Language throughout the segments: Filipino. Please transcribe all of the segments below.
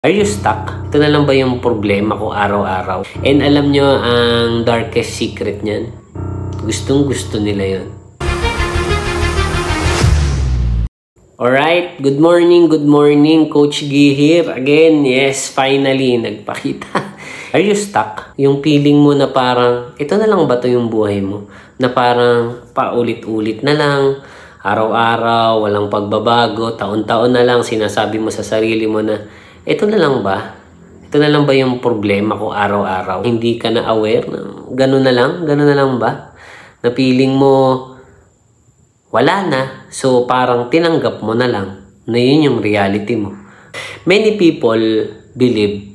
Are you stuck? Ito na lang ba yung problema ko araw-araw? And alam nyo ang darkest secret niyan? Gustong gusto nila yon. Alright, good morning, Coach G here. Again, yes, finally, nagpakita. Are you stuck? Yung feeling mo na parang, ito na lang ba to yung buhay mo? Na parang paulit-ulit na lang, araw-araw, walang pagbabago, taon-taon na lang sinasabi mo sa sarili mo na, ito na lang ba? Ito na lang ba yung problema ko araw-araw? Hindi ka na aware na gano'n na lang ba? Na feeling mo wala na, so parang tinanggap mo na lang na yun yung reality mo. Many people believe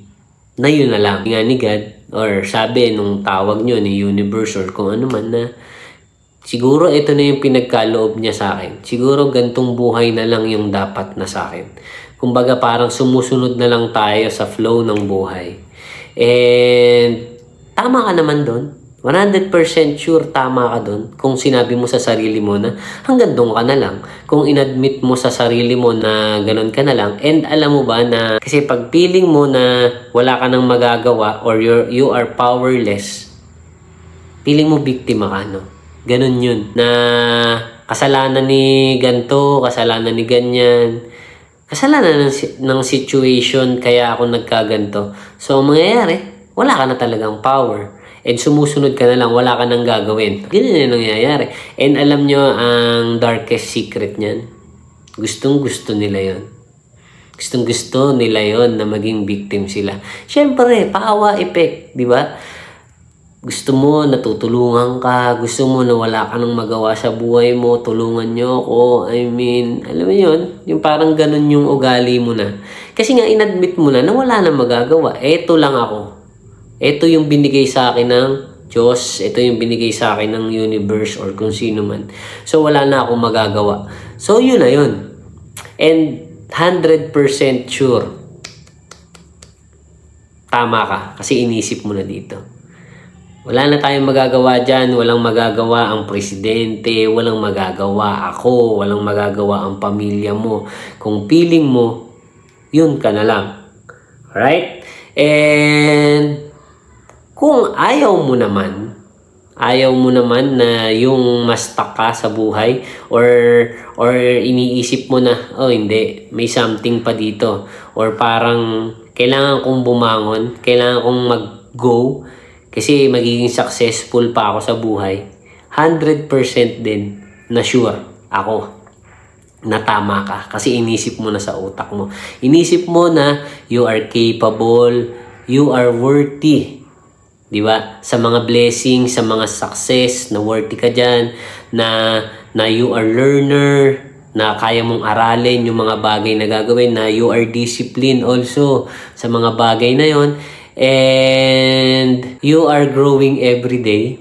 na yun na lang. Nga ni God, or sabi nung tawag nyo ni universe or kung ano man na siguro ito na yung pinagkaloob niya sa akin. Siguro gantong buhay na lang yung dapat na sa akin. Kumbaga parang sumusunod na lang tayo sa flow ng buhay. And tama ka naman doon. 100% sure tama ka doon. Kung sinabi mo sa sarili mo na hanggang doon ka na lang. Kung inadmit mo sa sarili mo na ganun ka na lang. And alam mo ba na kasi pag feeling mo na wala ka nang magagawa or you are powerless, feeling mo biktima ka, no? Ganun yun. Na kasalanan ni ganto, kasalanan ni ganyan. Kasalanan ng situation kaya ako nagkaganto. So, ang mangyayari, wala ka na talagang power. And sumusunod ka na lang, wala ka nang gagawin. Ganyan yung nangyayari. And alam nyo ang darkest secret niyan? Gustong gusto nila yon. Gustong gusto nila yon na maging victim sila. Siyempre, paawa effect, di ba? Gusto mo natutulungan ka, gusto mo na wala ka nang magawa sa buhay mo, tulungan nyo ako. I mean, alam mo yun, yung parang ganun yung ugali mo na. Kasi nga inadmit mo na wala nang magagawa. Eto lang ako. Ito yung binigay sa akin ng Diyos, ito yung binigay sa akin ng universe or kung sino man. So wala na akong magagawa. So yun na yun. And 100% sure, tama ka kasi inisip mo na dito. Wala na tayong magagawa dyan, walang magagawa ang presidente, walang magagawa ako, walang magagawa ang pamilya mo. Kung feeling mo, yun ka na lang. Alright? And kung ayaw mo naman na yung mas taka sa buhay or iniisip mo na, oh hindi, may something pa dito. Or parang kailangan kong bumangon, kailangan kong mag-go, kasi magiging successful pa ako sa buhay, 100% din na sure ako na tama ka. Kasi inisip mo na sa utak mo. Inisip mo na you are capable, you are worthy. Diba? Sa mga blessings, sa mga success, na worthy ka dyan, na you are learner, na kaya mong aralin yung mga bagay na gagawin, na you are disciplined also sa mga bagay na yon. And you are growing every day.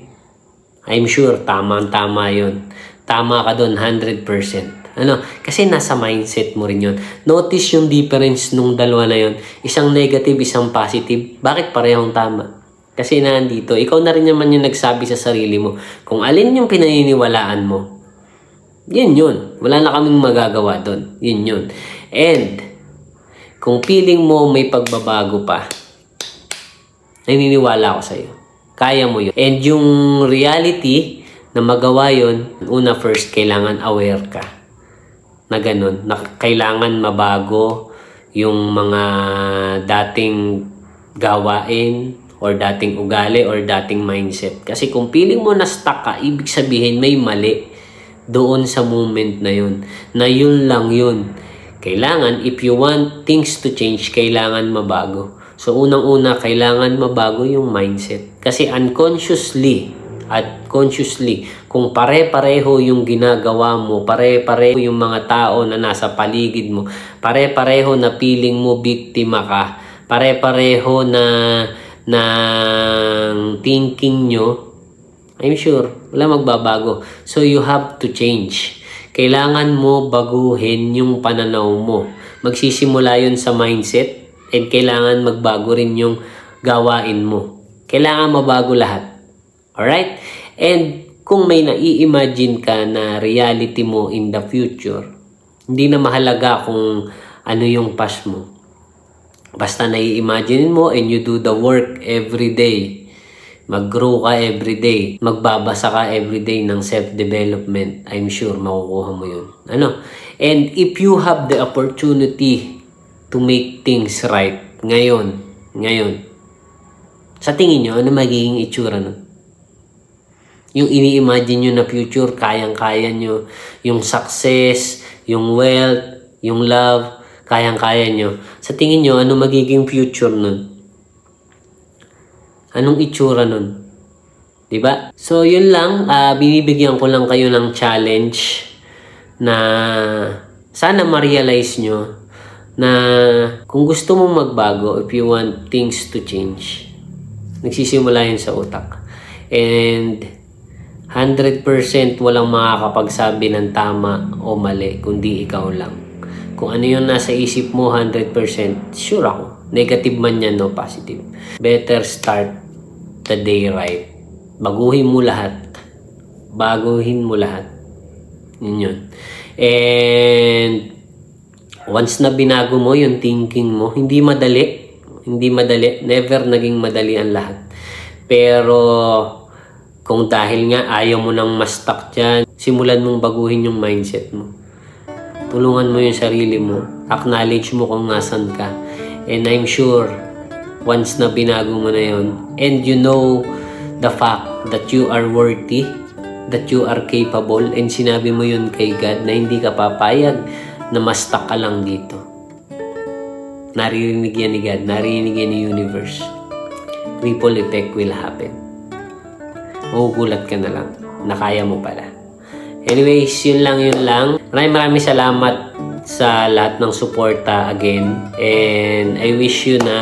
I'm sure tama yun. Tama ka doon 100%. Ano? Kasi nasa mindset mo rin yun. Notice yung difference nung dalawa na yun. Isang negative, isang positive. Bakit parehong tama? Kasi nandito, ikaw na rin naman yung nagsabi sa sarili mo. Kung alin yung pinaniniwalaan mo, yun. Wala na kaming magagawa doon. Yun. And kung feeling mo may pagbabago pa, naniniwala ako sa'yo. Kaya mo yun. And yung reality na magawa yun, una first, kailangan aware ka. Na ganun. Na kailangan mabago yung mga dating gawain or dating ugali or dating mindset. Kasi kung feeling mo na stuck ka, ibig sabihin may mali doon sa moment na yun. Na yun lang yun. Kailangan, if you want things to change, kailangan mabago. So, unang-una, kailangan mabago yung mindset. Kasi unconsciously at consciously, kung pare-pareho yung ginagawa mo, pare-pareho yung mga tao na nasa paligid mo, pare-pareho na feeling mo biktima ka, pare-pareho na thinking nyo, I'm sure, wala magbabago. So, you have to change. Kailangan mo baguhin yung pananaw mo. Magsisimula yun sa mindset. And kailangan magbago rin yung gawain mo. Kailangan mabago lahat. Alright? And kung may nai-imagine ka na reality mo in the future, hindi na mahalaga kung ano yung past mo. Basta nai-imagine mo and you do the work every day. Mag-grow ka every day. Magbabasa ka every day ng self-development. I'm sure makukuha mo yun. And if you have the opportunity to make things right, ngayon, sa tingin nyo, ano magiging itsura nun? Yung ini-imagine nyo na future, kayang-kaya nyo. Yung success, yung wealth, yung love, kayang-kaya nyo. Sa tingin nyo, ano magiging future nun? Anong itsura nun? Diba? So, yun lang. Binibigyan ko lang kayo ng challenge na sana ma-realize nyo na kung gusto mong magbago, if you want things to change, nagsisimula yun sa utak. And 100% walang makakapagsabi ng tama o mali, kundi ikaw lang. Kung ano yung nasa isip mo, 100%, sure ako. Negative man yan, no? Positive. Better start the day right. Baguhin mo lahat. Yun. And once na binago mo yung thinking mo, hindi madali. Never naging madali ang lahat. Pero kung dahil nga ayaw mo nang ma-stuck dyan, simulan mong baguhin yung mindset mo. Tulungan mo yung sarili mo. Acknowledge mo kung nasan ka. And I'm sure, once na binago mo na yun, and you know the fact that you are worthy, that you are capable, and sinabi mo yun kay God na hindi ka papayag na ma-stuck ka lang dito. Naririnig yan ni God, naririnig yan ni universe. Ripple effect will happen. Magugulat ka na lang na kaya mo pala. Anyways, yun lang. Maraming salamat sa lahat ng suporta again. And I wish you na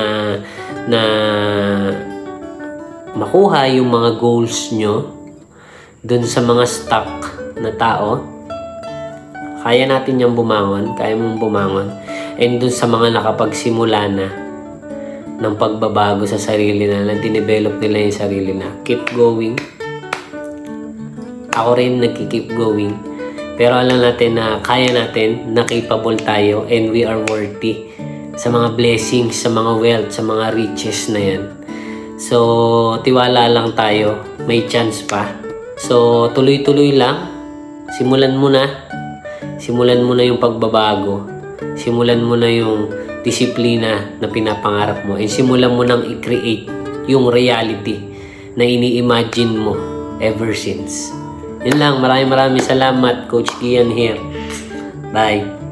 makuha yung mga goals nyo dun sa mga stuck na tao. Kaya natin yung bumangon. Kaya mong bumangon. And dun sa mga nakapagsimula na ng pagbabago sa sarili na dinevelop nila yung sarili na keep going. Ako rin nagki-keep going. Pero alam natin na kaya natin, na capable tayo, and we are worthy sa mga blessings, sa mga wealth, sa mga riches na yan. So, tiwala lang tayo. May chance pa. So, tuloy-tuloy lang. Simulan mo na yung pagbabago. Simulan mo na yung disiplina na pinapangarap mo. And simulan mo nang i-create yung reality na ini-imagine mo ever since. Yun lang. Maraming salamat. Coach Gian here. Bye.